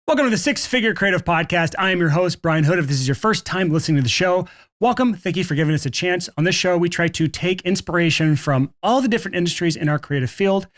Welcome to the Six Figure Creative Podcast. I am your host, Brian Hood. If this is your first time listening to the show, welcome. Thank you for giving us a chance. On this show, we try to take inspiration from all the different industries in our creative field,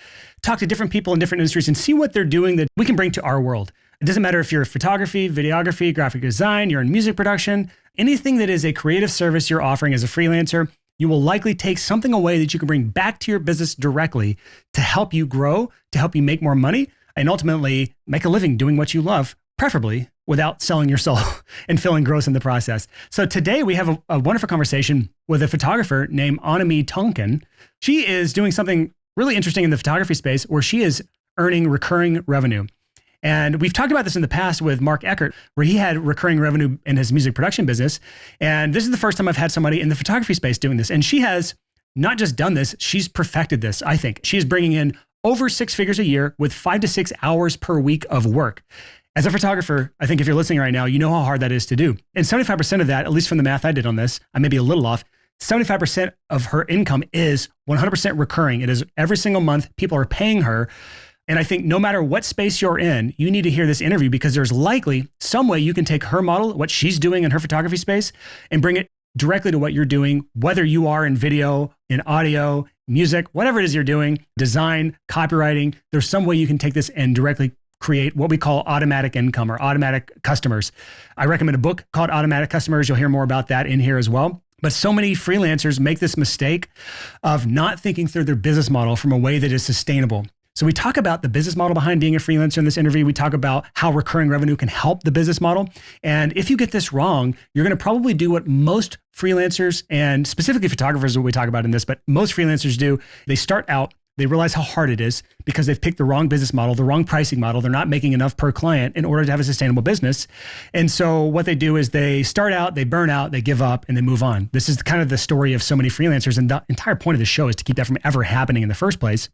talk to different people in different industries, and see what they're doing that we can bring to our world. It doesn't matter if you're photography, videography, graphic design, you're in music production, anything that is a creative service you're offering as a freelancer, you will likely take something away that you can bring back to your business directly to help you grow, to help you make more money, and ultimately make a living doing what you love, preferably without selling your soul and feeling gross in the process. So today we have a wonderful conversation with a photographer named Annemie Tonken. She is doing something really interesting in the photography space where she is earning recurring revenue. And we've talked about this in the past with Mark Eckert, where he had recurring revenue in his music production business. And this is the first time I've had somebody in the photography space doing this. And she has not just done this, she's perfected this, I think. She is bringing in over 6 figures a year with 5 to 6 hours per week of work. As a photographer, I think if you're listening right now, you know how hard that is to do. And 75% of that, at least from the math I did on this, I may be a little off, 75% of her income is 100% recurring. It is every single month, people are paying her. And I think no matter what space you're in, you need to hear this interview because there's likely some way you can take her model, what she's doing in her photography space, and bring it directly to what you're doing, whether you are in video, in audio, music, whatever it is you're doing, design, copywriting, there's some way you can take this and directly create what we call automatic income or automatic customers. I recommend a book called Automatic Customers. You'll hear more about that in here as well. But so many freelancers make this mistake of not thinking through their business model from a way that is sustainable. So we talk about the business model behind being a freelancer in this interview. We talk about how recurring revenue can help the business model. And if you get this wrong, you're going to probably do what most freelancers and specifically photographers, what we talk about in this, but most freelancers do. They start out, they realize how hard it is because they've picked the wrong business model, the wrong pricing model. They're not making enough per client in order to have a sustainable business. And so what they do is they start out, they burn out, they give up, and they move on. This is kind of the story of so many freelancers. And the entire point of the show is to keep that from ever happening in the first place.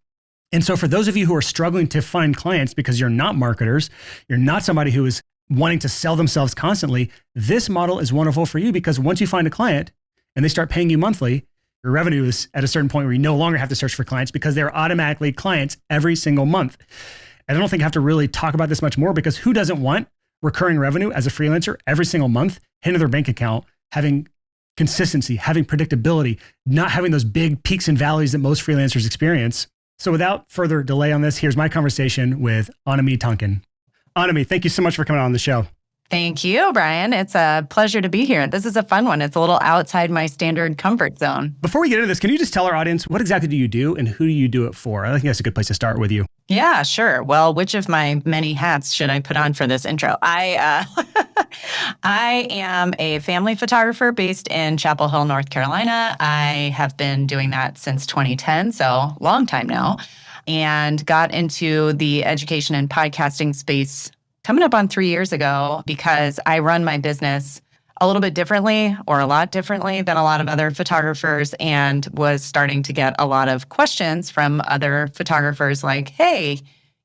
And so for those of you who are struggling to find clients because you're not marketers, you're not somebody who is wanting to sell themselves constantly, this model is wonderful for you because once you find a client and they start paying you monthly, your revenue is at a certain point where you no longer have to search for clients because they're automatically clients every single month. And I don't think I have to really talk about this much more because who doesn't want recurring revenue as a freelancer every single month into their bank account, having consistency, having predictability, not having those big peaks and valleys that most freelancers experience. So without further delay on this, here's my conversation with Annemie Tonken. Annemie, thank you so much for coming on the show. Thank you, Brian. It's a pleasure to be here. This is a fun one. It's a little outside my standard comfort zone. Before we get into this, can you just tell our audience what exactly do you do and who do you do it for? I think that's a good place to start with you. Yeah, sure. Well, which of my many hats should I put on for this intro? I am a family photographer based in Chapel Hill, North Carolina. I have been doing that since 2010, so long time now, and got into the education and podcasting space coming up on 3 years ago because I run my business a little bit differently or a lot differently than a lot of other photographers and was starting to get a lot of questions from other photographers like, hey,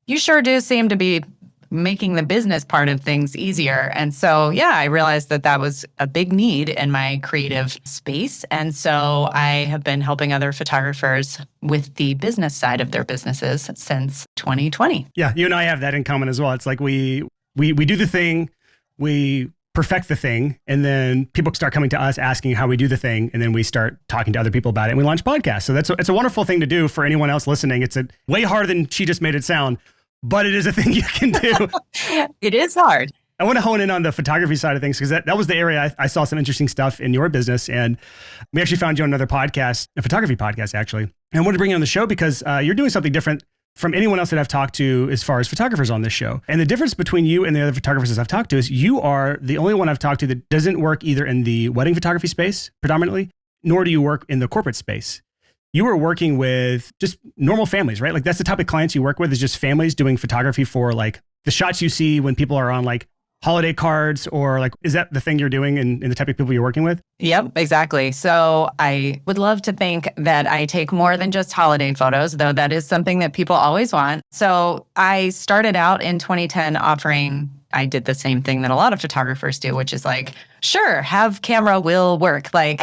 you sure do seem to be making the business part of things easier. And so, yeah, I realized that that was a big need in my creative space. And so I have been helping other photographers with the business side of their businesses since 2020. Yeah, you and I have that in common as well. It's like we do the thing, we perfect the thing, and then people start coming to us asking how we do the thing, and then we start talking to other people about it, and we launch podcasts. So it's a wonderful thing to do for anyone else listening. It's way harder than she just made it sound. But it is a thing you can do. It is hard. I want to hone in on the photography side of things because that was the area I saw some interesting stuff in your business. And we actually found you on another podcast, a photography podcast, actually. And I wanted to bring you on the show because you're doing something different from anyone else that I've talked to as far as photographers on this show. And the difference between you and the other photographers I've talked to is you are the only one I've talked to that doesn't work either in the wedding photography space predominantly, nor do you work in the corporate space. You were working with just normal families, right? Like that's the type of clients you work with is just families doing photography for like the shots you see when people are on like holiday cards or like, is that the thing you're doing and the type of people you're working with? Yep, exactly. So I would love to think that I take more than just holiday photos, though that is something that people always want. So I started out in 2010 offering, I did the same thing that a lot of photographers do, which is like, sure, have camera will work. Like,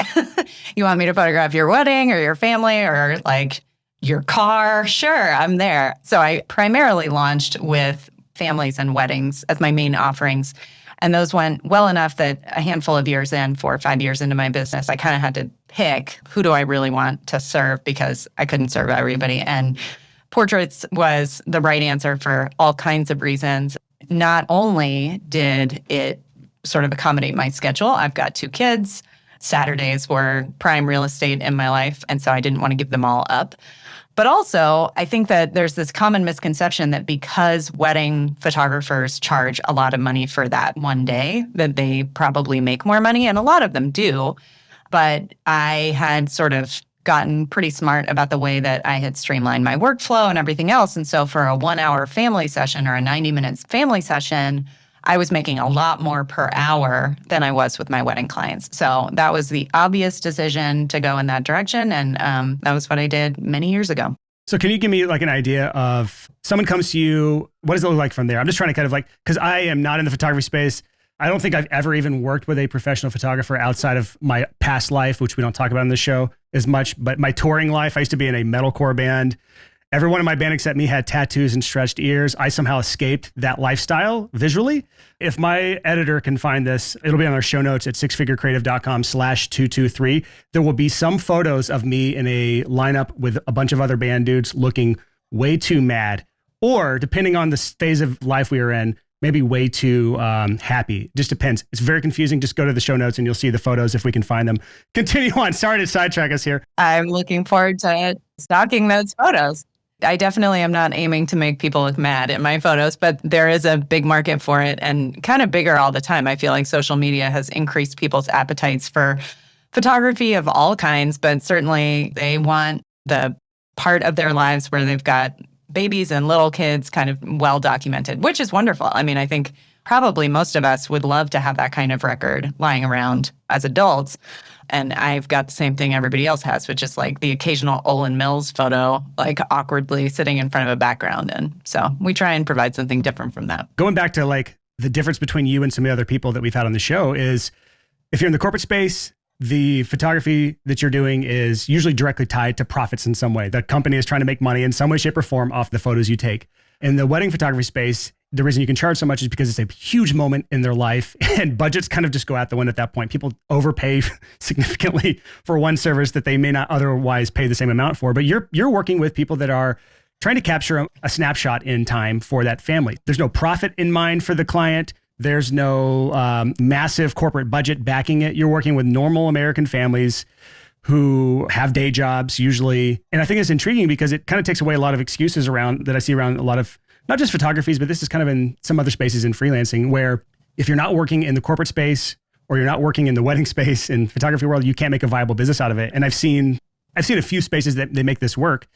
you want me to photograph your wedding or your family or like your car? Sure, I'm there. So I primarily launched with families and weddings as my main offerings. And those went well enough that a handful of years in, 4 or 5 years into my business, I kind of had to pick who do I really want to serve because I couldn't serve everybody. And portraits was the right answer for all kinds of reasons. Not only did it sort of accommodate my schedule, I've got 2 kids. Saturdays were prime real estate in my life, and so I didn't want to give them all up. But also, I think that there's this common misconception that because wedding photographers charge a lot of money for that one day, that they probably make more money, and a lot of them do. But I had sort of gotten pretty smart about the way that I had streamlined my workflow and everything else. And so for a 1-hour family session or a 90 minutes family session, I was making a lot more per hour than I was with my wedding clients. So that was the obvious decision to go in that direction. And that was what I did many years ago. So can you give me like an idea of someone comes to you, what does it look like from there? I'm just trying to kind of like, because I am not in the photography space. I don't think I've ever even worked with a professional photographer outside of my past life, which we don't talk about on the show as much, but my touring life, I used to be in a metalcore band. Everyone in my band except me had tattoos and stretched ears. I somehow escaped that lifestyle visually. If my editor can find this, it'll be on our show notes at sixfigurecreative.com/223. There will be some photos of me in a lineup with a bunch of other band dudes looking way too mad, or depending on the phase of life we are in, maybe way too happy. Just depends. It's very confusing. Just go to the show notes and you'll see the photos if we can find them. Continue on. Sorry to sidetrack us here. I'm looking forward to stalking those photos. I definitely am not aiming to make people look mad in my photos, but there is a big market for it and kind of bigger all the time. I feel like social media has increased people's appetites for photography of all kinds, but certainly they want the part of their lives where they've got babies and little kids kind of well documented, which is wonderful. I mean, I think probably most of us would love to have that kind of record lying around as adults. And I've got the same thing everybody else has, which is like the occasional Olin Mills photo, like awkwardly sitting in front of a background. And so we try and provide something different from that. Going back to like the difference between you and some of the other people that we've had on the show is if you're in the corporate space, the photography that you're doing is usually directly tied to profits in some way. The company is trying to make money in some way, shape, or form off the photos you take. In the wedding photography space, the reason you can charge so much is because it's a huge moment in their life and budgets kind of just go out the window at that point. People overpay significantly for one service that they may not otherwise pay the same amount for. But you're working with people that are trying to capture a snapshot in time for that family. There's no profit in mind for the client. There's no massive corporate budget backing it. You're working with normal American families who have day jobs usually. And I think it's intriguing because it kind of takes away a lot of excuses around that I see around a lot of, not just photographies, but this is kind of in some other spaces in freelancing where if you're not working in the corporate space or you're not working in the wedding space in photography world, you can't make a viable business out of it. And I've seen a few spaces that they make this work.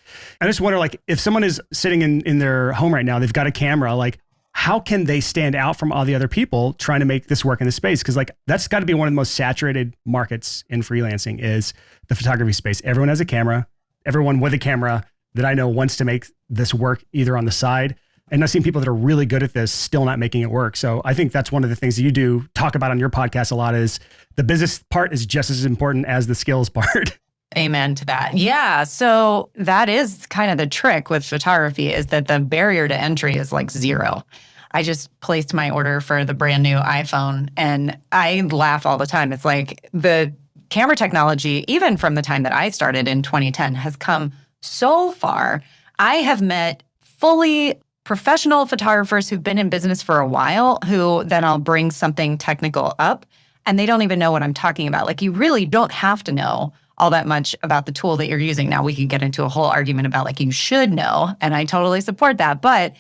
I just wonder, like, if someone is sitting in their home right now, they've got a camera, like, how can they stand out from all the other people trying to make this work in the space? Because like that's got to be one of the most saturated markets in freelancing is the photography space. Everyone has a camera. Everyone with a camera that I know wants to make this work either on the side. And I've seen people that are really good at this still not making it work. So I think that's one of the things that you do talk about on your podcast a lot is the business part is just as important as the skills part. Amen to that. Yeah. So that is kind of the trick with photography is that the barrier to entry is like zero. I just placed my order for the brand new iPhone and I laugh all the time. It's like the camera technology, even from the time that I started in 2010, has come so far. I have met fully professional photographers who've been in business for a while who then I'll bring something technical up and they don't even know what I'm talking about. Like you really don't have to know all that much about the tool that you're using. Now we could get into a whole argument about like you should know, and I totally support that. But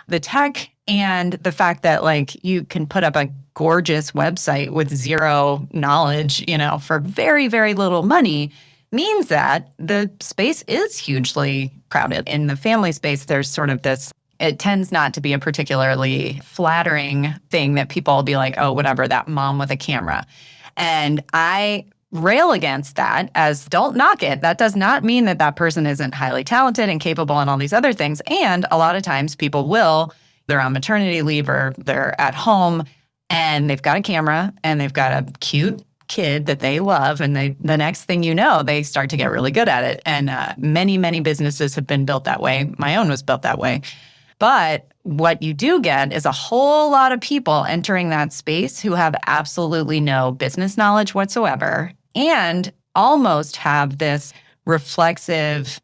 the tech and the fact that like you can put up a gorgeous website with zero knowledge, for very, very little money means that the space is hugely crowded. In the family space, there's sort of this, it tends not to be a particularly flattering thing that people will be like, oh, whatever, that mom with a camera. And I rail against that as don't knock it. That does not mean that that person isn't highly talented and capable and all these other things. And a lot of times people they're on maternity leave or they're at home and they've got a camera and they've got a cute kid that they love. And the next thing you know, they start to get really good at it. And many, many businesses have been built that way. My own was built that way. But what you do get is a whole lot of people entering that space who have absolutely no business knowledge whatsoever and almost have this reflexive,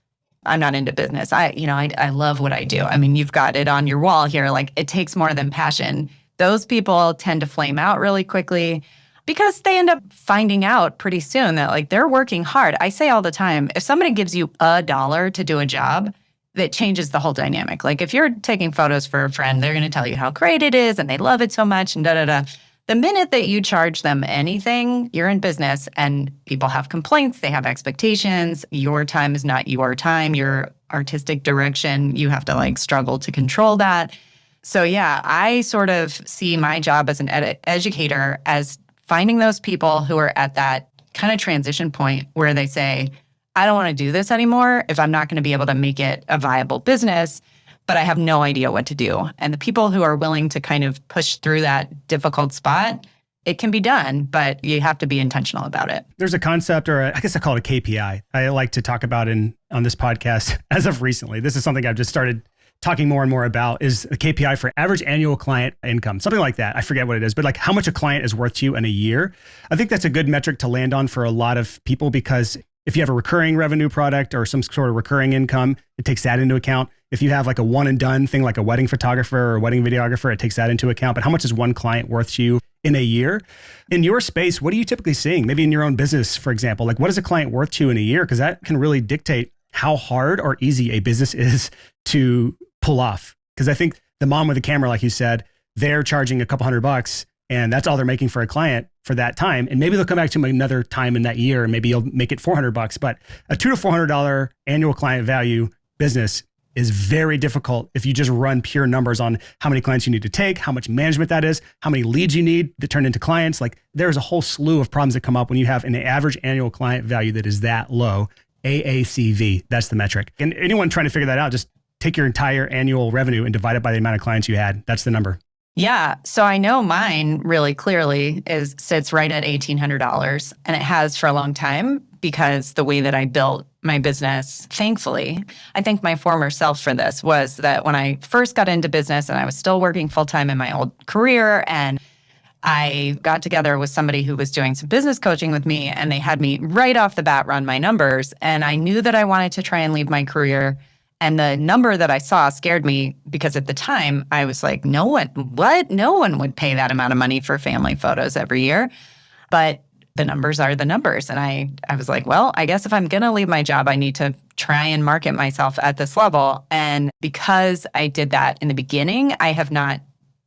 I'm not into business. I love what I do. I mean, you've got it on your wall here. Like, it takes more than passion. Those people tend to flame out really quickly because they end up finding out pretty soon that like they're working hard. I say all the time, if somebody gives you $1 to do a job, that changes the whole dynamic. Like, if you're taking photos for a friend, they're going to tell you how great it is and they love it so much and da-da-da. The minute that you charge them anything, you're in business and people have complaints, they have expectations. Your time is not your time, your artistic direction. You have to like struggle to control that. So yeah, I sort of see my job as an educator as finding those people who are at that kind of transition point where they say, I don't want to do this anymore if I'm not going to be able to make it a viable business, but I have no idea what to do. And the people who are willing to kind of push through that difficult spot, it can be done, but you have to be intentional about it. There's a concept, or I guess I call it a KPI, I like to talk about on this podcast as of recently. This is something I've just started talking more and more about, is the KPI for average annual client income, something like that. I forget what it is, but like how much a client is worth to you in a year. I think that's a good metric to land on for a lot of people, because if you have a recurring revenue product or some sort of recurring income, it takes that into account. If you have like a one and done thing, like a wedding photographer or a wedding videographer, it takes that into account. But how much is one client worth to you in a year? In your space, what are you typically seeing? Maybe in your own business, for example, like what is a client worth to you in a year? Because that can really dictate how hard or easy a business is to pull off. Because I think the mom with the camera, like you said, they're charging a couple $100 and that's all they're making for a client for that time. And maybe they'll come back to them another time in that year and maybe you'll make it $400. But a $200 to $400 annual client value business is very difficult if you just run pure numbers on how many clients you need to take, how much management that is, how many leads you need to turn into clients. Like, there's a whole slew of problems that come up when you have an average annual client value that is that low. AACV, that's the metric. And anyone trying to figure that out, just take your entire annual revenue and divide it by the amount of clients you had. That's the number. Yeah. So I know mine really clearly sits right at $1,800. And it has for a long time because the way that I built my business, thankfully, I thank my former self for this, was that when I first got into business and I was still working full-time in my old career, and I got together with somebody who was doing some business coaching with me, and they had me right off the bat run my numbers. And I knew that I wanted to try and leave my career. And the number that I saw scared me because at the time I was like, no one would pay that amount of money for family photos every year. But the numbers are the numbers. And I was like, well, I guess if I'm going to leave my job, I need to try and market myself at this level. And because I did that in the beginning, I have not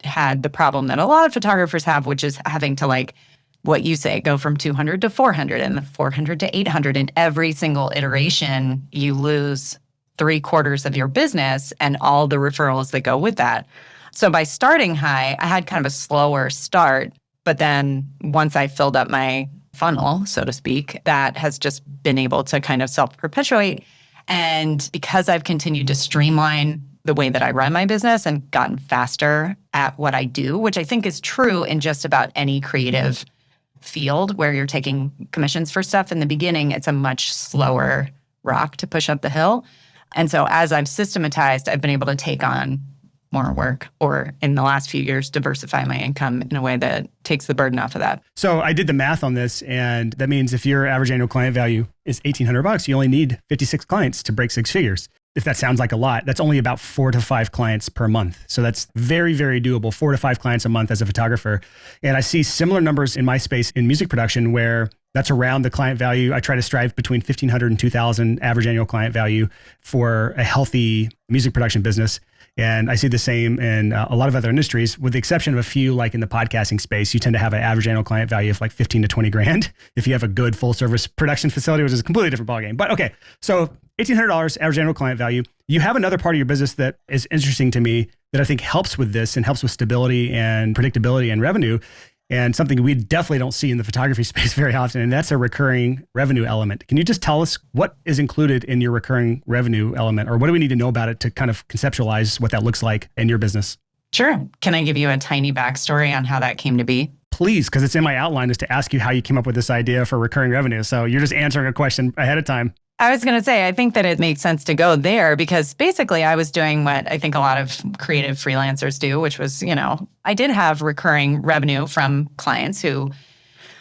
had the problem that a lot of photographers have, which is having to, like what you say, go from 200 to 400 and the 400 to 800. In every single iteration, you lose 3/4 of your business and all the referrals that go with that. So by starting high, I had kind of a slower start. But then once I filled up my funnel, so to speak, that has just been able to kind of self-perpetuate. And because I've continued to streamline the way that I run my business and gotten faster at what I do, which I think is true in just about any creative field where you're taking commissions for stuff. In the beginning, it's a much slower rock to push up the hill. And so as I've systematized, I've been able to take on more work, or in the last few years, diversify my income in a way that takes the burden off of that. So I did the math on this, and that means if your average annual client value is $1,800, you only need 56 clients to break six figures. If that sounds like a lot, that's only about 4 to 5 clients per month. So that's very, very doable, 4 to 5 clients a month as a photographer. And I see similar numbers in my space in music production where that's around the client value. I try to strive between 1,500 and 2,000 average annual client value for a healthy music production business. And I see the same in a lot of other industries, with the exception of a few, like in the podcasting space. You tend to have an average annual client value of like 15 to 20 grand if you have a good full service production facility, which is a completely different ballgame. But okay, so $1,800 average annual client value. You have another part of your business that is interesting to me that I think helps with this and helps with stability and predictability and revenue, and something we definitely don't see in the photography space very often, and that's a recurring revenue element. Can you just tell us what is included in your recurring revenue element, or what do we need to know about it to kind of conceptualize what that looks like in your business? Sure. Can I give you a tiny backstory on how that came to be? Please, because it's in my outline, is to ask you how you came up with this idea for recurring revenue. So you're just answering a question ahead of time. I was going to say, I think that it makes sense to go there because basically I was doing what I think a lot of creative freelancers do, which was, I did have recurring revenue from clients who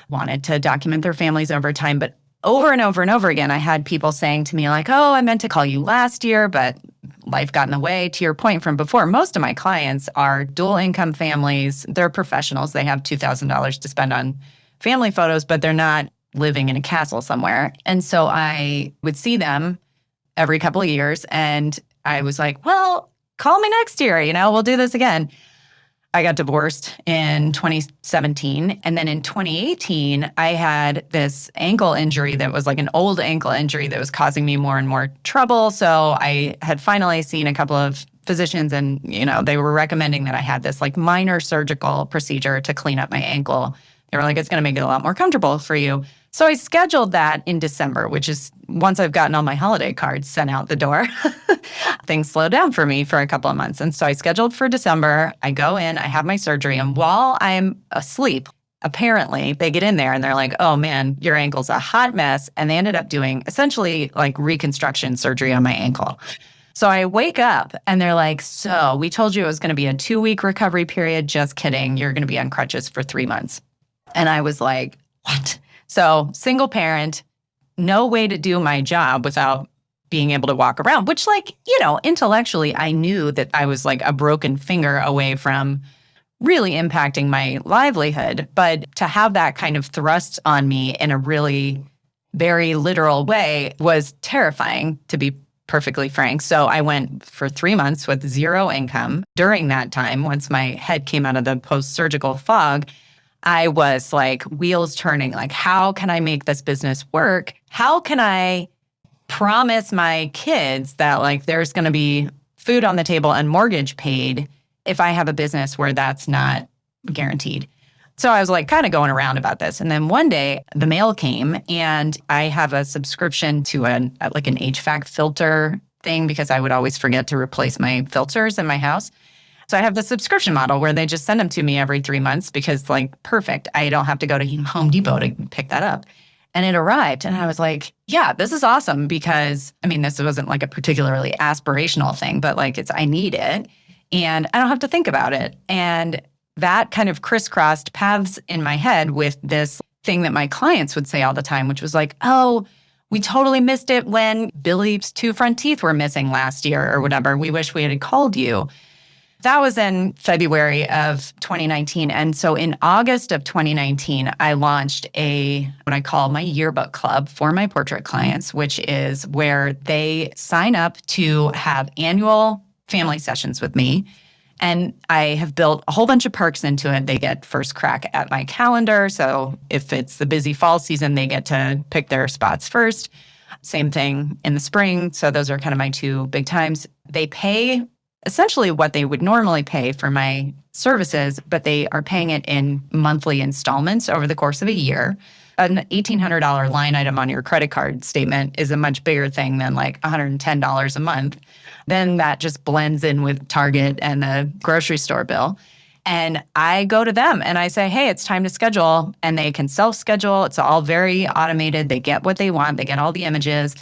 wanted to document their families over time. But over and over and over again, I had people saying to me like, oh, I meant to call you last year, but life got in the way. To your point from before, most of my clients are dual income families. They're professionals. They have $2,000 to spend on family photos, but they're not living in a castle somewhere. And so I would see them every couple of years. And I was like, well, call me next year. We'll do this again. I got divorced in 2017. And then in 2018, I had this ankle injury that was like an old ankle injury that was causing me more and more trouble. So I had finally seen a couple of physicians and, they were recommending that I had this like minor surgical procedure to clean up my ankle. They were like, it's going to make it a lot more comfortable for you. So I scheduled that in December, which is once I've gotten all my holiday cards sent out the door, things slowed down for me for a couple of months. And so I scheduled for December. I go in, I have my surgery. And while I'm asleep, apparently they get in there and they're like, oh man, your ankle's a hot mess. And they ended up doing essentially like reconstruction surgery on my ankle. So I wake up and they're like, so we told you it was going to be a 2-week recovery period. Just kidding. You're going to be on crutches for 3 months. And I was like, what? So single parent, no way to do my job without being able to walk around, which intellectually, I knew that I was like a broken finger away from really impacting my livelihood. But to have that kind of thrust on me in a really very literal way was terrifying, to be perfectly frank. So I went for 3 months with zero income. During that time, once my head came out of the post-surgical fog, I was like wheels turning, like, how can I make this business work? How can I promise my kids that like there's going to be food on the table and mortgage paid if I have a business where that's not guaranteed? So I was like kind of going around about this. And then one day the mail came and I have a subscription to an HVAC filter thing because I would always forget to replace my filters in my house. So I have the subscription model where they just send them to me every 3 months because like, perfect. I don't have to go to Home Depot to pick that up. And it arrived and I was like, yeah, this is awesome because, this wasn't like a particularly aspirational thing, but like I need it and I don't have to think about it. And that kind of crisscrossed paths in my head with this thing that my clients would say all the time, which was like, oh, we totally missed it when Billy's 2 front teeth were missing last year or whatever. We wish we had called you. That was in February of 2019. And so in August of 2019, I launched what I call my yearbook club for my portrait clients, which is where they sign up to have annual family sessions with me. And I have built a whole bunch of perks into it. They get first crack at my calendar. So if it's the busy fall season, they get to pick their spots first. Same thing in the spring. So those are kind of my 2 big times. They pay essentially what they would normally pay for my services, but they are paying it in monthly installments over the course of a year. An $1,800 line item on your credit card statement is a much bigger thing than like $110 a month. Then that just blends in with Target and the grocery store bill. And I go to them and I say, hey, it's time to schedule. And they can self-schedule. It's all very automated. They get what they want. They get all the images.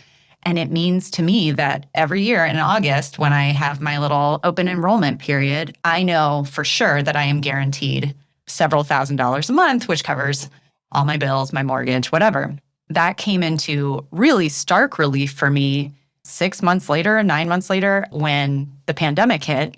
And it means to me that every year in August, when I have my little open enrollment period, I know for sure that I am guaranteed several $1,000s a month, which covers all my bills, my mortgage, whatever. That came into really stark relief for me 6 months later, 9 months later, when the pandemic hit.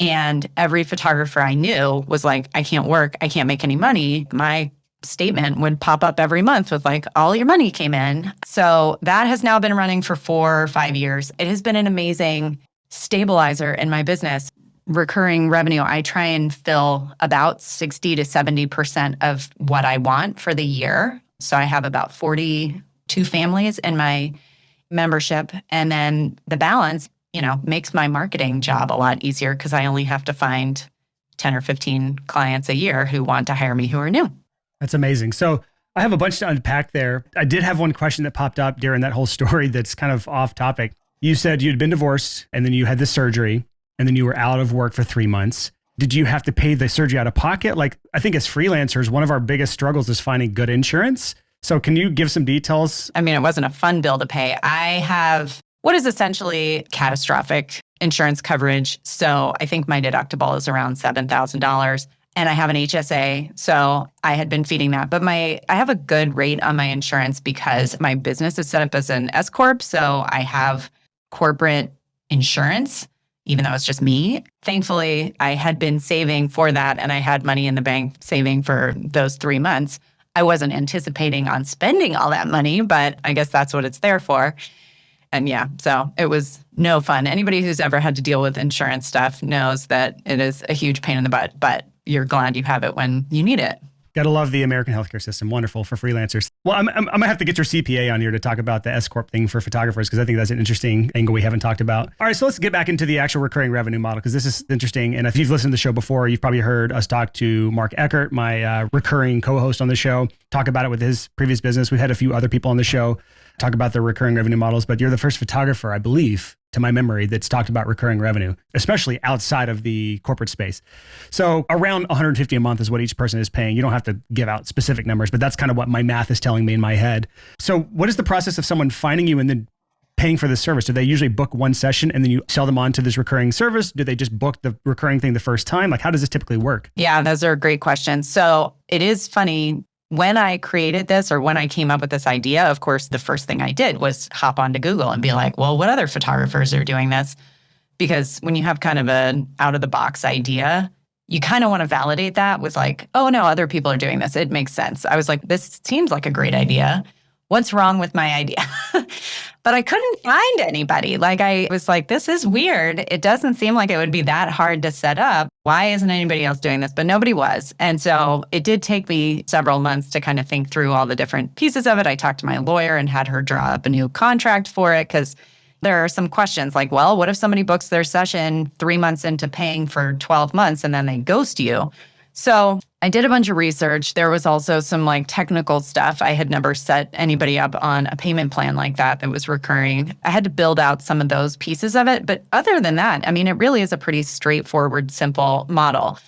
And every photographer I knew was like, I can't work, I can't make any money. My statement would pop up every month with like, all your money came in. So that has now been running for 4 or 5 years. It has been an amazing stabilizer in my business. Recurring revenue, I try and fill about 60 to 70% of what I want for the year. So I have about 42 families in my membership. And then the balance, makes my marketing job a lot easier because I only have to find 10 or 15 clients a year who want to hire me who are new. That's amazing. So I have a bunch to unpack there. I did have one question that popped up during that whole story that's kind of off topic. You said you'd been divorced and then you had the surgery and then you were out of work for 3 months. Did you have to pay the surgery out of pocket? Like, I think as freelancers, one of our biggest struggles is finding good insurance. So can you give some details? I mean, it wasn't a fun bill to pay. I have what is essentially catastrophic insurance coverage. So I think my deductible is around $7,000. And I have an HSA, so I had been feeding that. But I have a good rate on my insurance because my business is set up as an S Corp, so I have corporate insurance, even though it's just me. Thankfully, I had been saving for that, and I had money in the bank saving for those 3 months. I wasn't anticipating on spending all that money, but I guess that's what it's there for. And yeah, so it was no fun. Anybody who's ever had to deal with insurance stuff knows that it is a huge pain in the butt, but you're glad you have it when you need it. Gotta love the American healthcare system. Wonderful for freelancers. Well, I'm gonna have to get your CPA on here to talk about the S Corp thing for photographers, because I think that's an interesting angle we haven't talked about. All right, so let's get back into the actual recurring revenue model, because this is interesting. And if you've listened to the show before, you've probably heard us talk to Mark Eckert, my recurring co-host on the show, talk about it with his previous business. We've had a few other people on the show talk about their recurring revenue models, but you're the first photographer, I believe, to my memory, that's talked about recurring revenue, especially outside of the corporate space. So around $150 a month is what each person is paying. You don't have to give out specific numbers, but that's kind of what my math is telling me in my head. So what is the process of someone finding you and then paying for this service? Do they usually book one session and then you sell them on to this recurring service? Do they just book the recurring thing the first time? Like, how does this typically work? Yeah, those are great questions. So it is funny. When I created this, or when I came up with this idea, of course, the first thing I did was hop onto Google and be like, well, what other photographers are doing this? Because when you have kind of an out-of-the-box idea, you kind of want to validate that with like, oh, no, other people are doing this. It makes sense. I was like, this seems like a great idea. What's wrong with my idea? But I couldn't find anybody. Like, I was like, this is weird. It doesn't seem like it would be that hard to set up. Why isn't anybody else doing this? But nobody was. And so it did take me several months to kind of think through all the different pieces of it. I talked to my lawyer and had her draw up a new contract for it, because there are some questions like, well, what if somebody books their session 3 months into paying for 12 months and then they ghost you? So I did a bunch of research. There was also some like technical stuff. I had never set anybody up on a payment plan like that was recurring. I had to build out some of those pieces of it. But other than that, I mean, it really is a pretty straightforward, simple model.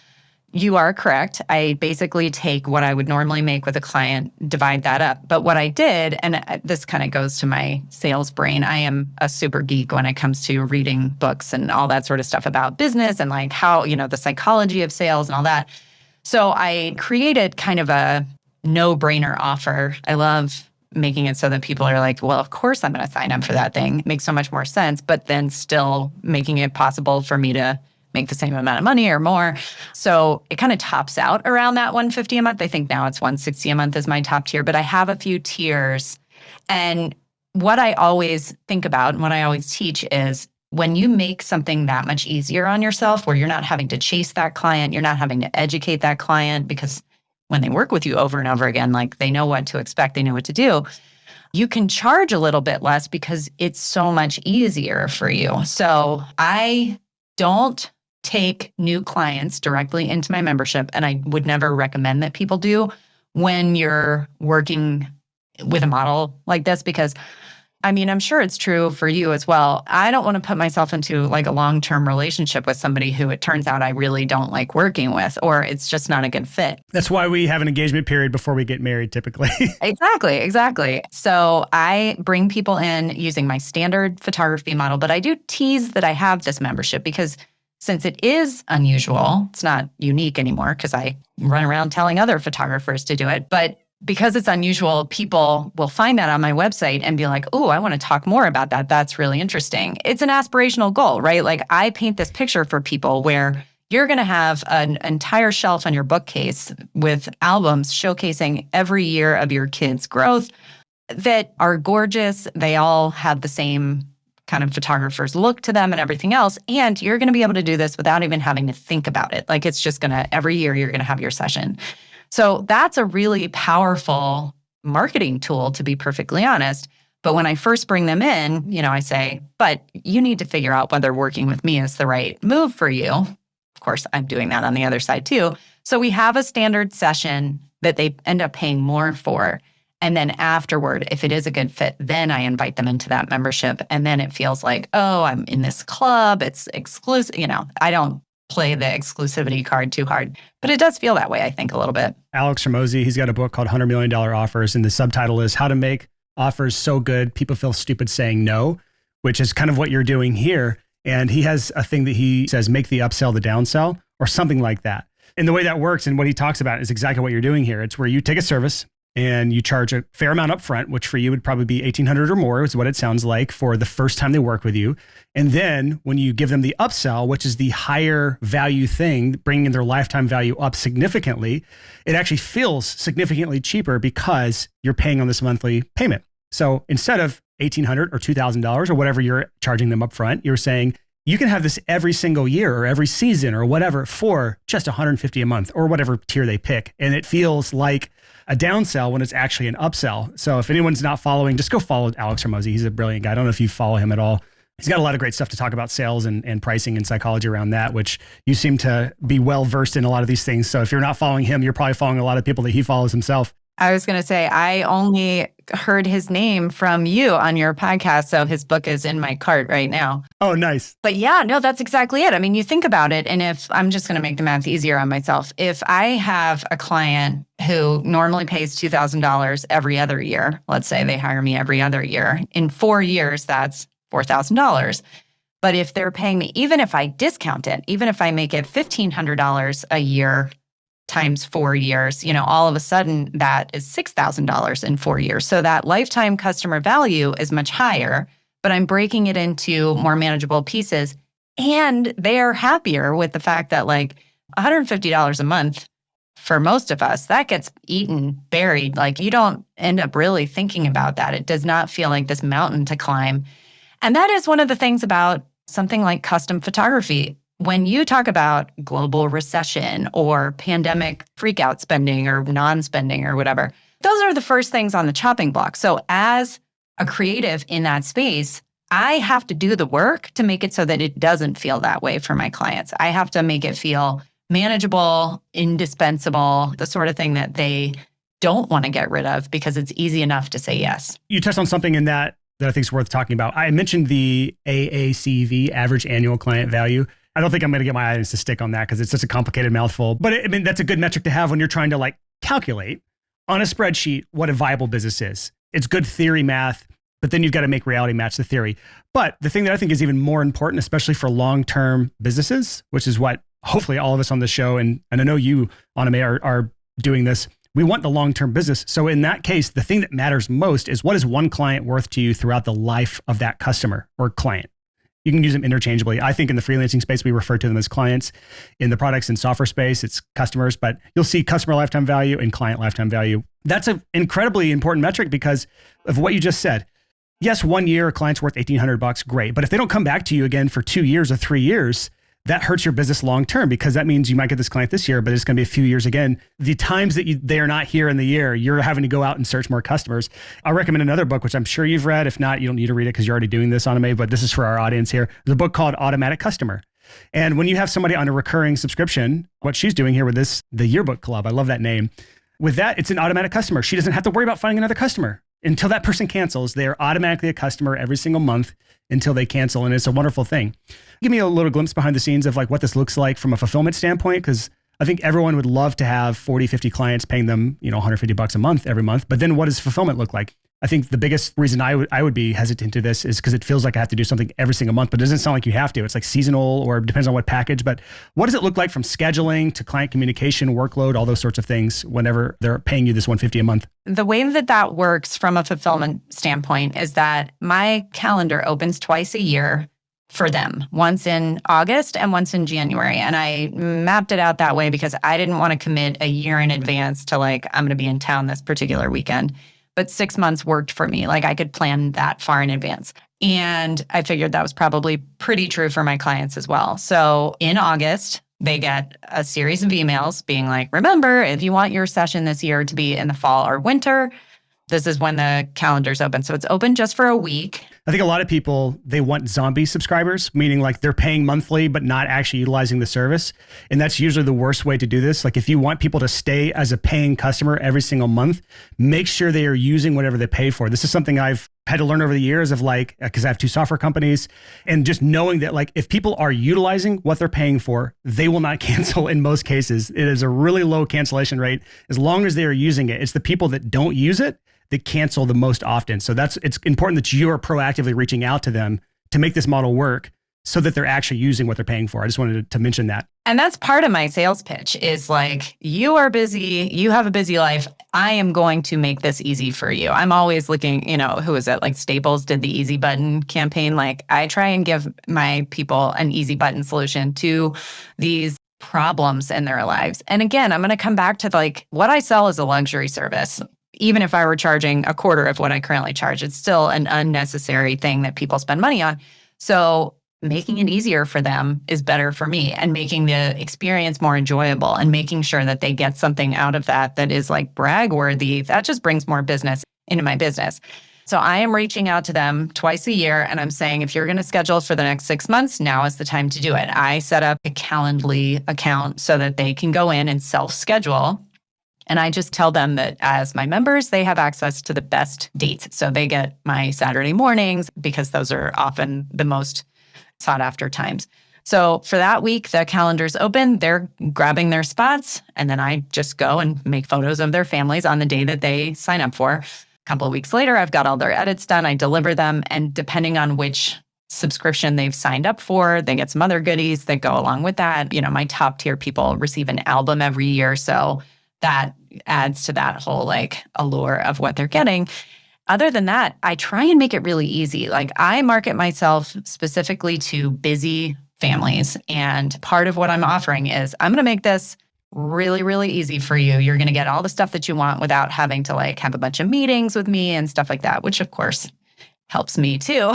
You are correct. I basically take what I would normally make with a client, divide that up. But what I did, and this kind of goes to my sales brain, I am a super geek when it comes to reading books and all that sort of stuff about business and like how, the psychology of sales and all that. So I created kind of a no-brainer offer. I love making it so that people are like, well, of course I'm going to sign up for that thing. It makes so much more sense, but then still making it possible for me to make the same amount of money or more. So it kind of tops out around that $150 a month. I think now it's $160 a month is my top tier, but I have a few tiers. And what I always think about and what I always teach is, when you make something that much easier on yourself, where you're not having to chase that client, you're not having to educate that client, because when they work with you over and over again, like, they know what to expect, they know what to do, you can charge a little bit less because it's so much easier for you. So I don't take new clients directly into my membership, and I would never recommend that people do when you're working with a model like this, because I mean, I'm sure it's true for you as well. I don't want to put myself into like a long-term relationship with somebody who it turns out I really don't like working with, or it's just not a good fit. That's why we have an engagement period before we get married, typically. Exactly. So I bring people in using my standard photography model, but I do tease that I have this membership because since it is unusual, it's not unique anymore because I run around telling other photographers to do it, but because it's unusual, people will find that on my website and be like, oh, I want to talk more about that. That's really interesting. It's an aspirational goal, right? Like, I paint this picture for people where you're going to have an entire shelf on your bookcase with albums showcasing every year of your kids' growth that are gorgeous. They all have the same kind of photographer's look to them and everything else. And you're going to be able to do this without even having to think about it. Like, it's just going to, every year you're going to have your session. So that's a really powerful marketing tool, to be perfectly honest. But when I first bring them in, I say, but you need to figure out whether working with me is the right move for you. Of course, I'm doing that on the other side too. So we have a standard session that they end up paying more for. And then afterward, if it is a good fit, then I invite them into that membership. And then it feels like, oh, I'm in this club. It's exclusive. I don't play the exclusivity card too hard. But it does feel that way, I think, a little bit. Alex Hormozi, he's got a book called $100 Million Offers, and the subtitle is How to Make Offers So Good People Feel Stupid Saying No, which is kind of what you're doing here. And he has a thing that he says, make the upsell the downsell, or something like that. And the way that works and what he talks about is exactly what you're doing here. It's where you take a service and you charge a fair amount up front, which for you would probably be $1,800 or more is what it sounds like for the first time they work with you. And then when you give them the upsell, which is the higher value thing, bringing their lifetime value up significantly, it actually feels significantly cheaper because you're paying on this monthly payment. So instead of $1,800 or $2,000 or whatever you're charging them up front, you're saying, you can have this every single year or every season or whatever for just $150 a month or whatever tier they pick. And it feels like a downsell when it's actually an upsell. So if anyone's not following, just go follow Alex Hormozi. He's a brilliant guy. I don't know if you follow him at all. He's got a lot of great stuff to talk about sales and pricing and psychology around that, which you seem to be well versed in a lot of these things. So if you're not following him, you're probably following a lot of people that he follows himself. I was going to say, I only heard his name from you on your podcast, so his book is in my cart right now. Oh, nice. But yeah, no, that's exactly it. I mean, you think about it, and if I'm just going to make the math easier on myself, if I have a client who normally pays $2,000 every other year, let's say they hire me every other year, in 4 years, that's $4,000. But if they're paying me, even if I discount it, even if I make it $1,500 a year, times 4 years, all of a sudden that is $6,000 in 4 years. So that lifetime customer value is much higher, but I'm breaking it into more manageable pieces. And they are happier with the fact that like $150 a month for most of us, that gets eaten, buried. Like you don't end up really thinking about that. It does not feel like this mountain to climb. And that is one of the things about something like custom photography. When you talk about global recession or pandemic freakout spending or non-spending or whatever, those are the first things on the chopping block. So as a creative in that space, I have to do the work to make it so that it doesn't feel that way for my clients. I have to make it feel manageable, indispensable, the sort of thing that they don't want to get rid of because it's easy enough to say yes. You touched on something in that I think is worth talking about. I mentioned the AACV, average annual client value. I don't think I'm going to get my audience to stick on that because it's such a complicated mouthful. But I mean, that's a good metric to have when you're trying to like calculate on a spreadsheet what a viable business is. It's good theory math, but then you've got to make reality match the theory. But the thing that I think is even more important, especially for long-term businesses, which is what hopefully all of us on this show, and I know you, Annemie, are doing this. We want the long-term business. So in that case, the thing that matters most is what is one client worth to you throughout the life of that customer or client. You can use them interchangeably. I think in the freelancing space, we refer to them as clients. In the products and software space, it's customers, but you'll see customer lifetime value and client lifetime value. That's an incredibly important metric because of what you just said. Yes, 1 year, a client's worth $1,800, great. But if they don't come back to you again for 2 years or 3 years, that hurts your business long-term because that means you might get this client this year, but it's going to be a few years again. The times that they are not here in the year, you're having to go out and search more customers. I'll recommend another book, which I'm sure you've read. If not, you don't need to read it because you're already doing this, Annemie, but this is for our audience here. There's a book called Automatic Customer. And when you have somebody on a recurring subscription, what she's doing here with this, the Yearbook Club, I love that name. With that, it's an automatic customer. She doesn't have to worry about finding another customer. Until that person cancels, they're automatically a customer every single month until they cancel. And it's a wonderful thing. Give me a little glimpse behind the scenes of like what this looks like from a fulfillment standpoint, because I think everyone would love to have 40, 50 clients paying them, $150 a month every month. But then what does fulfillment look like? I think the biggest reason I would be hesitant to this is because it feels like I have to do something every single month, but it doesn't sound like you have to. It's like seasonal or depends on what package. But what does it look like from scheduling to client communication, workload, all those sorts of things whenever they're paying you this $150 a month? The way that works from a fulfillment standpoint is that my calendar opens twice a year for them, once in August and once in January. And I mapped it out that way because I didn't want to commit a year in advance to like, I'm going to be in town this particular weekend. But 6 months worked for me. Like I could plan that far in advance. And I figured that was probably pretty true for my clients as well. So in August, they get a series of emails being like, remember, if you want your session this year to be in the fall or winter, this is when the calendar's open. So it's open just for a week. I think a lot of people, they want zombie subscribers, meaning like they're paying monthly, but not actually utilizing the service. And that's usually the worst way to do this. Like if you want people to stay as a paying customer every single month, make sure they are using whatever they pay for. This is something I've had to learn over the years of like, because I have two software companies, and just knowing that like if people are utilizing what they're paying for, they will not cancel in most cases. It is a really low cancellation rate as long as they are using it. It's the people that don't use it that cancel the most often. So it's important that you are proactively reaching out to them to make this model work so that they're actually using what they're paying for. I just wanted to mention that. And that's part of my sales pitch is like, you are busy, you have a busy life. I am going to make this easy for you. I'm always looking, who is it? Like Staples did the easy button campaign. Like I try and give my people an easy button solution to these problems in their lives. And again, I'm going to come back to like what I sell is a luxury service. Even if I were charging a quarter of what I currently charge, it's still an unnecessary thing that people spend money on. So making it easier for them is better for me, and making the experience more enjoyable and making sure that they get something out of that is like brag worthy. That just brings more business into my business. So I am reaching out to them twice a year and I'm saying, if you're going to schedule for the next 6 months, now is the time to do it. I set up a Calendly account so that they can go in and self-schedule. And I just tell them that as my members, they have access to the best dates. So they get my Saturday mornings because those are often the most sought after times. So for that week, the calendar's open, they're grabbing their spots, and then I just go and make photos of their families on the day that they sign up for. A couple of weeks later, I've got all their edits done, I deliver them, and depending on which subscription they've signed up for, they get some other goodies that go along with that. My top tier people receive an album every year, so that adds to that whole like allure of what they're getting. Other than that, I try and make it really easy. Like I market myself specifically to busy families. And part of what I'm offering is I'm going to make this really, really easy for you. You're going to get all the stuff that you want without having to like have a bunch of meetings with me and stuff like that, which of course helps me too.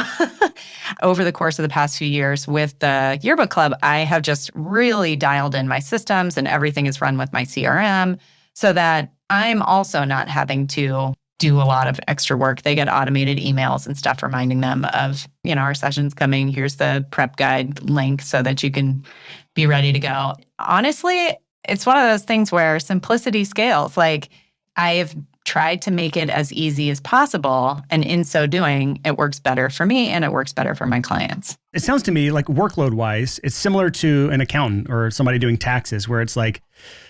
Over the course of the past few years with the Yearbook Club, I have just really dialed in my systems and everything is run with my CRM so that I'm also not having to do a lot of extra work. They get automated emails and stuff reminding them of, our session's coming. Here's the prep guide link so that you can be ready to go. Honestly, it's one of those things where simplicity scales. Like I've tried to make it as easy as possible. And in so doing, it works better for me and it works better for my clients. It sounds to me like workload wise, it's similar to an accountant or somebody doing taxes, where it's like,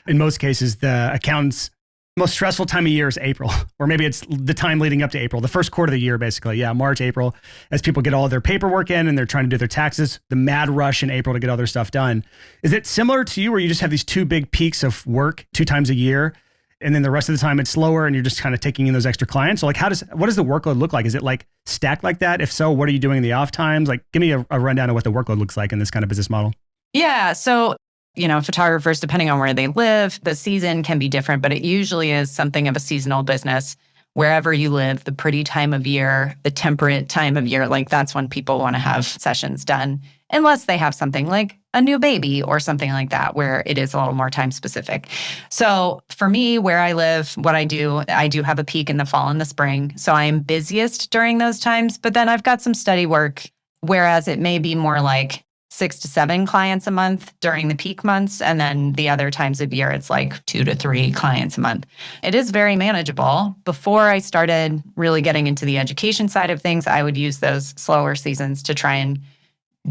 in most cases, the accountant's most stressful time of year is April, or maybe it's the time leading up to April, the first quarter of the year, basically. Yeah, March, April, as people get all their paperwork in and they're trying to do their taxes, the mad rush in April to get all their stuff done. Is it similar to you where you just have these two big peaks of work 2 times a year, and then the rest of the time it's slower and you're just kind of taking in those extra clients? So like, what does the workload look like? Is it like stacked like that? If so, what are you doing in the off times? Like, give me a rundown of what the workload looks like in this kind of business model. Yeah. So photographers, depending on where they live, the season can be different, but it usually is something of a seasonal business. Wherever you live, the pretty time of year, the temperate time of year, like that's when people want to have sessions done, unless they have something like a new baby or something like that, where it is a little more time specific. So for me, where I live, what I do have a peak in the fall and the spring. So I'm busiest during those times, but then I've got some steady work, whereas it may be more like 6 to 7 clients a month during the peak months. And then the other times of year, it's like 2 to 3 clients a month. It is very manageable. Before I started really getting into the education side of things, I would use those slower seasons to try and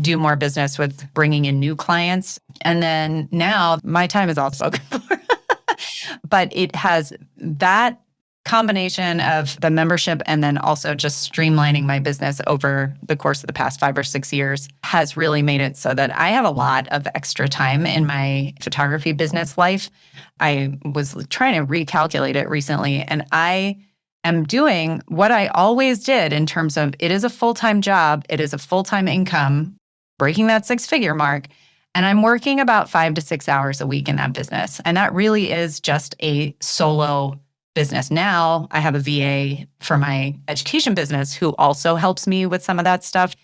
do more business with bringing in new clients. And then now my time is all spoken for. But it has that combination of the membership and then also just streamlining my business over the course of the past 5 or 6 years has really made it so that I have a lot of extra time in my photography business life. I was trying to recalculate it recently, and I am doing what I always did in terms of it is a full-time job, it is a full-time income, breaking that 6-figure mark, and I'm working about 5 to 6 hours a week in that business. And that really is just a solo business. Now I have a VA for my education business who also helps me with some of that stuff,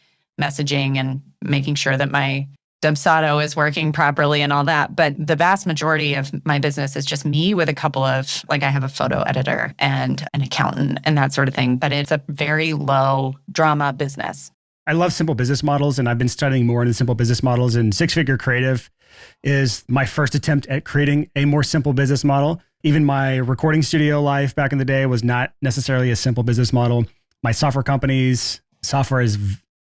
messaging and making sure that my Dubsado is working properly and all that. But the vast majority of my business is just me with a couple of, like I have a photo editor and an accountant and that sort of thing. But it's a very low drama business. I love simple business models, and I've been studying more into simple business models, and 6-figure creative is my first attempt at creating a more simple business model. Even my recording studio life back in the day was not necessarily a simple business model. my software companies, software is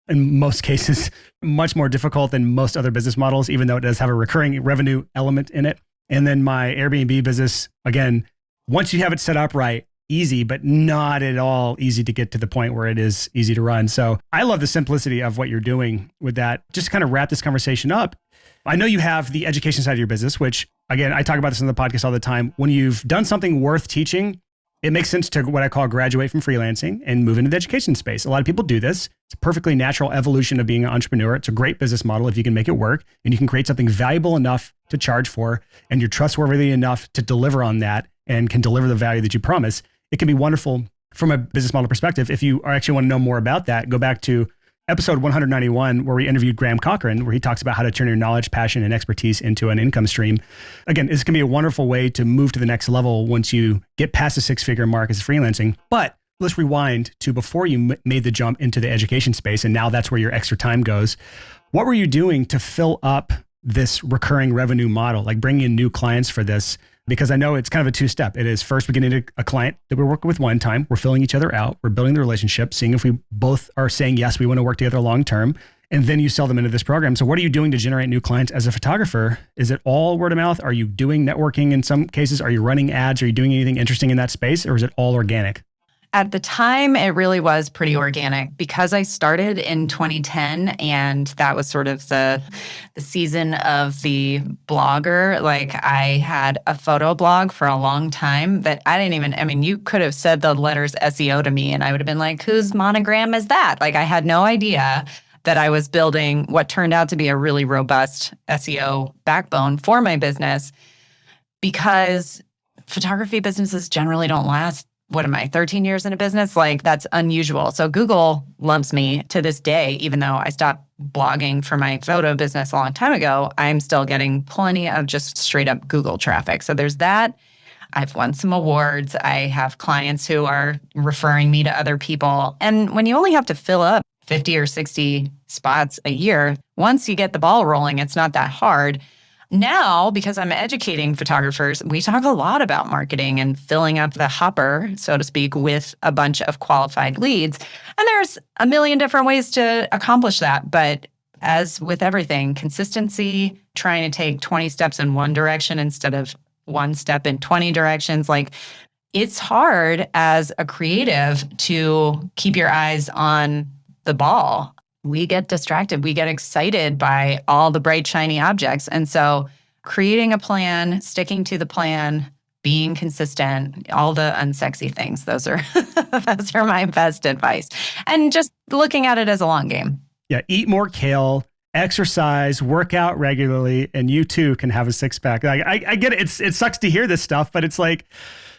in most cases much more difficult than most other business models, even though it does have a recurring revenue element in it. And then my Airbnb business, again, once you have it set up right, easy, but not at all easy to get to the point where it is easy to run. So I love the simplicity of what you're doing with that. Just to kind of wrap this conversation up, I know you have the education side of your business, which again, I talk about this on the podcast all the time. When you've done something worth teaching, it makes sense to what I call graduate from freelancing and move into the education space. A lot of people do this. It's a perfectly natural evolution of being an entrepreneur. It's a great business model if you can make it work and you can create something valuable enough to charge for and you're trustworthy enough to deliver on that and can deliver the value that you promise. It can be wonderful from a business model perspective. If you actually want to know more about that, go back to episode 191, where we interviewed Graham Cochran, where he talks about how to turn your knowledge, passion, and expertise into an income stream. Again, this can be a wonderful way to move to the next level once you get past the six-figure mark as freelancing. But let's rewind to before you made the jump into the education space, and now that's where your extra time goes. What were you doing to fill up this recurring revenue model, like bringing in new clients for this? Because I know it's kind of a two-step. It is first, we get into a client that we're working with one time. We're filling each other out. We're building the relationship, seeing if we both are saying, yes, we want to work together long-term. And then you sell them into this program. So what are you doing to generate new clients as a photographer? Is it all word of mouth? Are you doing networking in some cases? Are you running ads? Are you doing anything interesting in that space? Or is it all organic? At the time, it really was pretty organic because I started in 2010 and that was sort of the season of the blogger. Like I had a photo blog for a long time that you could have said the letters SEO to me and I would have been like, whose monogram is that? Like I had no idea that I was building what turned out to be a really robust SEO backbone for my business because photography businesses generally don't last 13 years in a business? Like that's unusual. So Google loves me to this day, even though I stopped blogging for my photo business a long time ago, I'm still getting plenty of just straight up Google traffic. So there's that. I've won some awards. I have clients who are referring me to other people. And when you only have to fill up 50 or 60 spots a year, once you get the ball rolling, it's not that hard. Now, because I'm educating photographers, we talk a lot about marketing and filling up the hopper, so to speak, with a bunch of qualified leads. And there's a million different ways to accomplish that. But as with everything, consistency, trying to take 20 steps in one direction instead of one step in 20 directions, like it's hard as a creative to keep your eyes on the ball. We get distracted. We get excited by all the bright, shiny objects. And so creating a plan, sticking to the plan, being consistent, all the unsexy things, those are my best advice. And just looking at it as a long game. Yeah, eat more kale, exercise, work out regularly, and you too can have a six-pack. I get it. It sucks to hear this stuff, but it's like,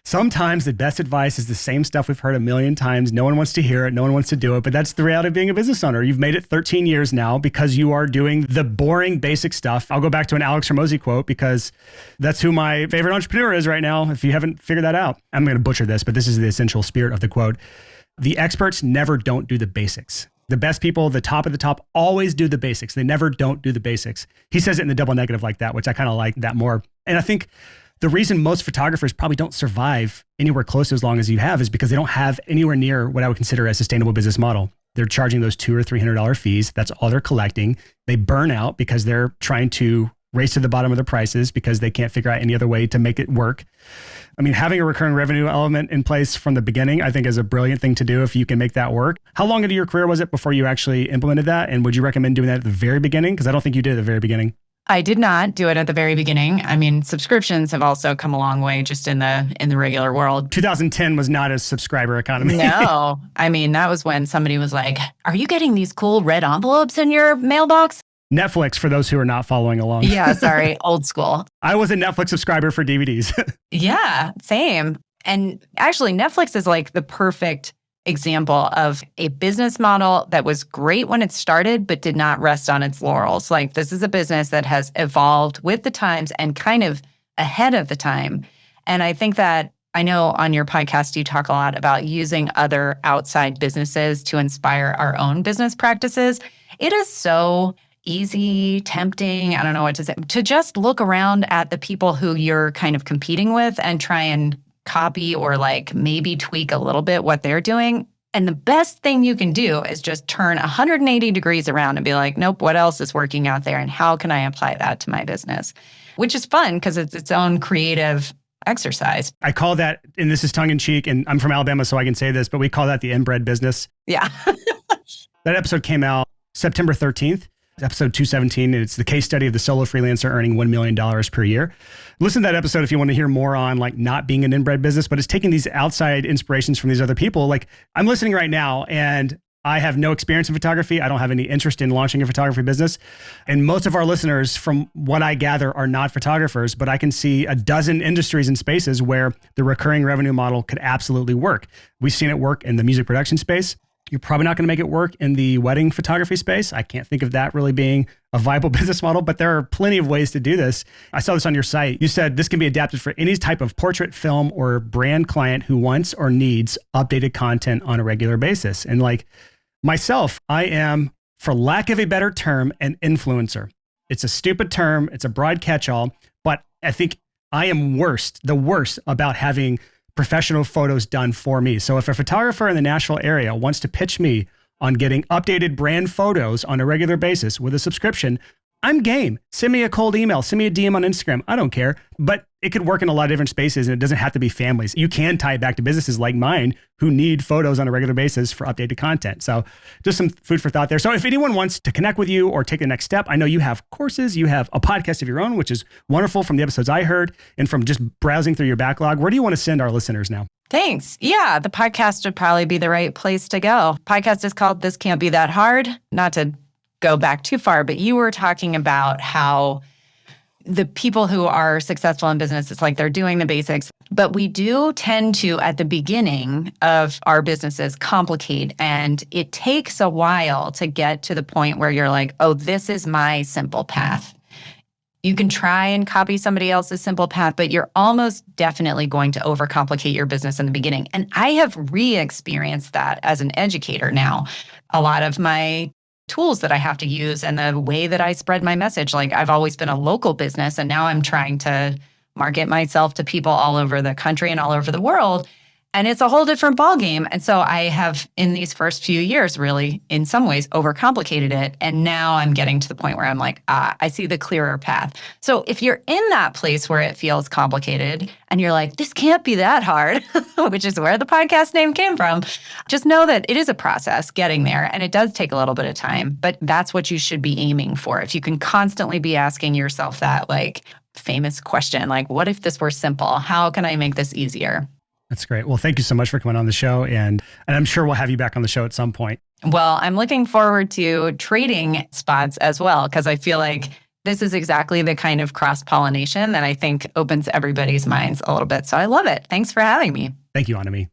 sometimes the best advice is the same stuff we've heard a million times. No one wants to hear it. No one wants to do it. But that's the reality of being a business owner. You've made it 13 years now because you are doing the boring, basic stuff. I'll go back to an Alex Hormozi quote because that's who my favorite entrepreneur is right now. If you haven't figured that out, I'm going to butcher this, but this is the essential spirit of the quote. The experts never don't do the basics. The best people, the top of the top, always do the basics. They never don't do the basics. He says it in the double negative like that, which I kind of like that more. And I think the reason most photographers probably don't survive anywhere close to as long as you have is because they don't have anywhere near what I would consider a sustainable business model. They're charging those $200 or $300 fees. That's all they're collecting. They burn out because they're trying to race to the bottom of their prices because they can't figure out any other way to make it work. I mean, having a recurring revenue element in place from the beginning, I think is a brilliant thing to do if you can make that work. How long into your career was it before you actually implemented that? And would you recommend doing that at the very beginning? Because I don't think you did at the very beginning. I did not do it at the very beginning. I mean, subscriptions have also come a long way just in the regular world. 2010 was not a subscriber economy. No. I mean, that was when somebody was like, are you getting these cool red envelopes in your mailbox? Netflix, for those who are not following along. Yeah, sorry, old school. I was a Netflix subscriber for DVDs. Yeah, same. And actually, Netflix is like the perfect example of a business model that was great when it started, but did not rest on its laurels. Like this is a business that has evolved with the times and kind of ahead of the time. And I think that I know on your podcast, you talk a lot about using other outside businesses to inspire our own business practices. It is so easy, tempting, I don't know what to say, to just look around at the people who you're kind of competing with and try and copy or like maybe tweak a little bit what they're doing. And the best thing you can do is just turn 180 degrees around and be like, nope, what else is working out there? And how can I apply that to my business? Which is fun because it's its own creative exercise. I call that, and this is tongue in cheek, and I'm from Alabama, so I can say this, but we call that the Inbred Business. Yeah. That episode came out September 13th, episode 217. And it's the case study of the solo freelancer earning $1 million per year. Listen to that episode if you want to hear more on like not being an inbred business, but it's taking these outside inspirations from these other people. Like I'm listening right now and I have no experience in photography. I don't have any interest in launching a photography business. And most of our listeners, from what I gather, are not photographers, but I can see a dozen industries and spaces where the recurring revenue model could absolutely work. We've seen it work in the music production space. You're probably not going to make it work in the wedding photography space. I can't think of that really being a viable business model, but there are plenty of ways to do this. I saw this on your site. You said this can be adapted for any type of portrait, film, or brand client who wants or needs updated content on a regular basis. And like myself, I am, for lack of a better term, an influencer. It's a stupid term. It's a broad catch-all, but I think I am the worst about having professional photos done for me. So if a photographer in the Nashville area wants to pitch me on getting updated brand photos on a regular basis with a subscription, I'm game. Send me a cold email, send me a DM on Instagram. I don't care, but it could work in a lot of different spaces and it doesn't have to be families. You can tie it back to businesses like mine who need photos on a regular basis for updated content. So just some food for thought there. So if anyone wants to connect with you or take the next step, I know you have courses, you have a podcast of your own, which is wonderful from the episodes I heard and from just browsing through your backlog. Where do you want to send our listeners now? Thanks. Yeah, the podcast would probably be the right place to go. Podcast is called This Can't Be That Hard. Not to go back too far, but you were talking about how the people who are successful in business, it's like they're doing the basics. But we do tend to, at the beginning of our businesses, complicate. And it takes a while to get to the point where you're like, oh, this is my simple path. You can try and copy somebody else's simple path, but you're almost definitely going to overcomplicate your business in the beginning. And I have re-experienced that as an educator now. A lot of my tools that I have to use and the way that I spread my message. Like I've always been a local business and now I'm trying to market myself to people all over the country and all over the world. And it's a whole different ballgame. And so I have, in these first few years, really, in some ways, overcomplicated it. And now I'm getting to the point where I'm like, I see the clearer path. So if you're in that place where it feels complicated and you're like, this can't be that hard, which is where the podcast name came from, just know that it is a process getting there. And it does take a little bit of time, but that's what you should be aiming for. If you can constantly be asking yourself that like famous question, like, what if this were simple? How can I make this easier? That's great. Well, thank you so much for coming on the show. And I'm sure we'll have you back on the show at some point. Well, I'm looking forward to trading spots as well, because I feel like this is exactly the kind of cross-pollination that I think opens everybody's minds a little bit. So I love it. Thanks for having me. Thank you, Annemie.